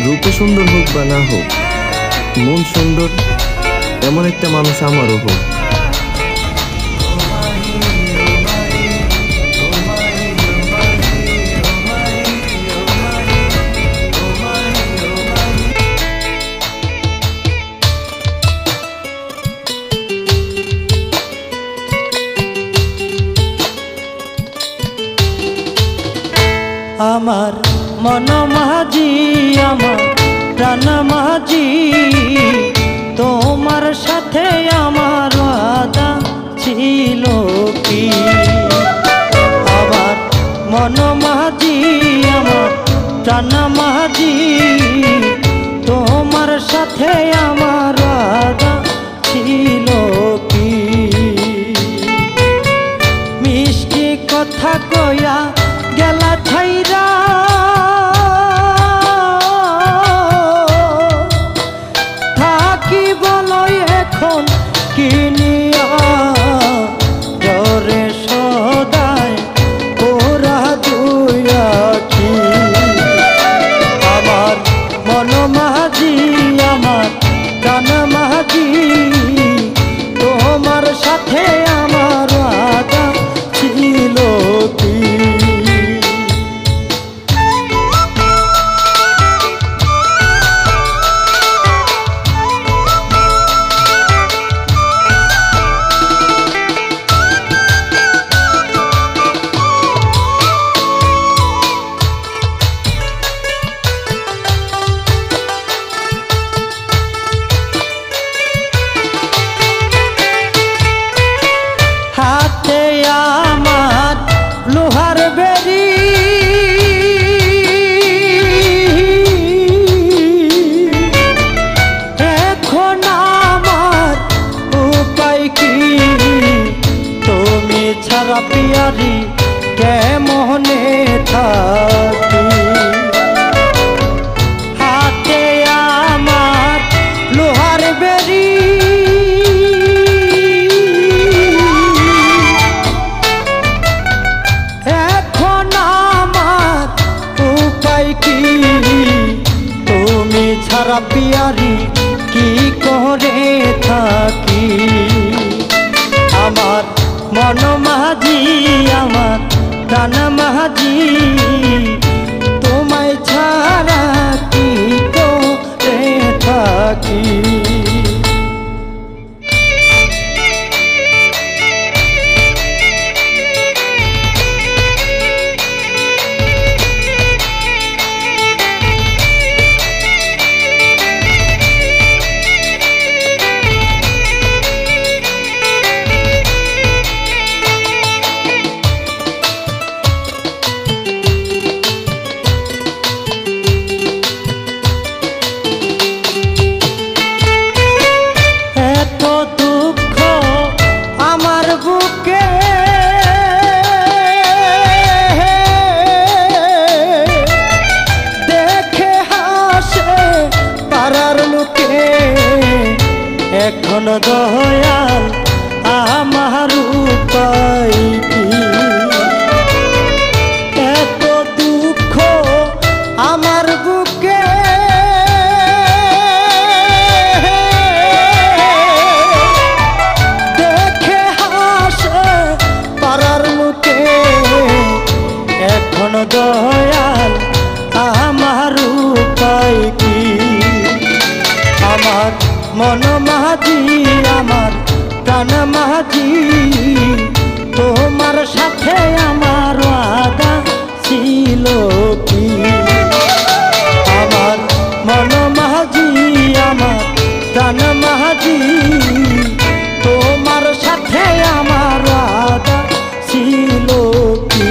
রূপে সুন্দর হোক বা না হোক, মন সুন্দর এমন একটা মানুষ আমারও হোক। আমার মন মাঝি, আমার প্রাণ মাঝি, তোমার সাথে আমার ওয়াদা ছিল কি? আমার মন মাঝি, আমার প্রাণ মাঝি, তোমার সাথে আমার ওয়াদা ছিল কি? মিষ্টি কথা কয়া গেলা ছাইরা, থাকি বলো এখন কি নিয়া? ডরে সদাই ওরা দুয়া কি? আমার মন মাঝি, আমার প্রাণ মাঝি, তোমার সাথে আমার ওয়াদা ছিল কি? হাতে আমার লোহার বেরি, এখন আমার উপায় কি? তুমি ছাড়া পিয়ারি কেমনে থাকি? হাতে আমার লোহার বেরি, এখন আমার উপায় কি? তুমি ছাড়া পিয়ারি কি করে থাকি? আমার মন মাঝি, আমার প্রাণ মাঝি, তোমায় ছাড়া কি করে থাকি? এখন দয়াল আমার উপায় কি? এত দুঃখ আমার বুকে, দেখে হাসে পাড়ার লোকে। এখন দয়াল আমার উপায় কি? আমার মন মাঝি, আমার প্রাণ মাঝি, তোমার সাথে আমার ওয়াদা ছিল কি? আমার মন মাঝি, আমার প্রাণ মাঝি, তোমার সাথে আমার ওয়াদা ছিল কি?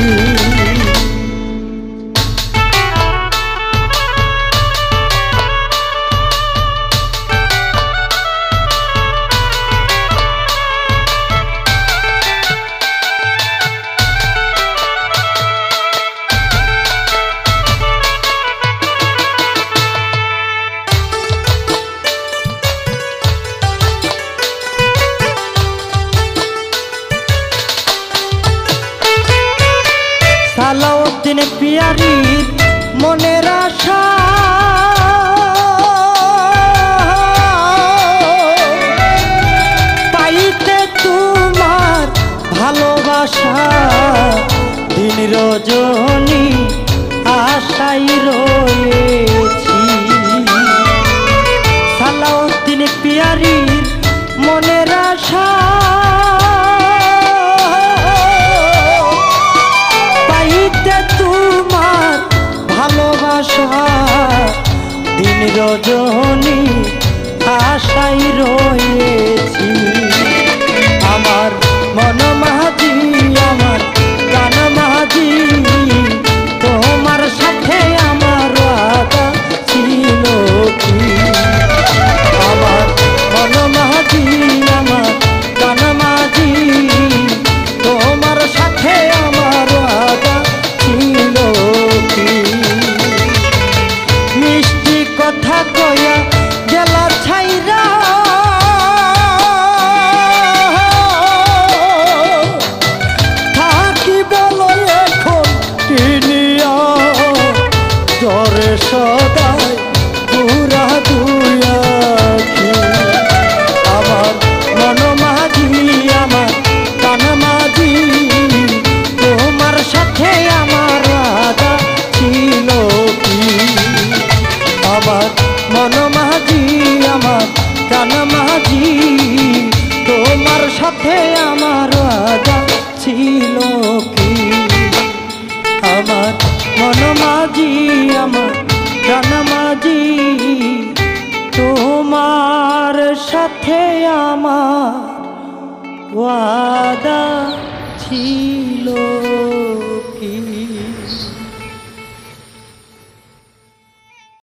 রজনী আশাই রয়েছি। সালাউদ্দিন পিয়ারির মনের আশা পাইতে তোমার ভালোবাসা, দিন রজনী আশাই রয়েছি। আমার মন মাঝি আমার প্রাণ মাঝি, তোমার সাথে আমার ওয়াদা ছিল কি। আমার মন মাঝি আমার প্রাণ মাঝি, তোমার সাথে আমার ওয়াদা ছিল কি। মিষ্টি কথা কয়া গেলা ছাইরা, থাকি বলো এখন কিনিয়া, জ্বরে সদাই পুরা দুয়াকি। আমার মন মাঝি আমার কান মাঝি, তোমার সাথে আমার ওয়াদা ছিল কি। আমার মন মাঝি আমার কান মাঝি, তোমার সাথে আমার ওয়াদা ছিল কি। আমার মন মাঝি আমার কান মাঝি, তোমার সাথে আমার ওয়াদা ছিল।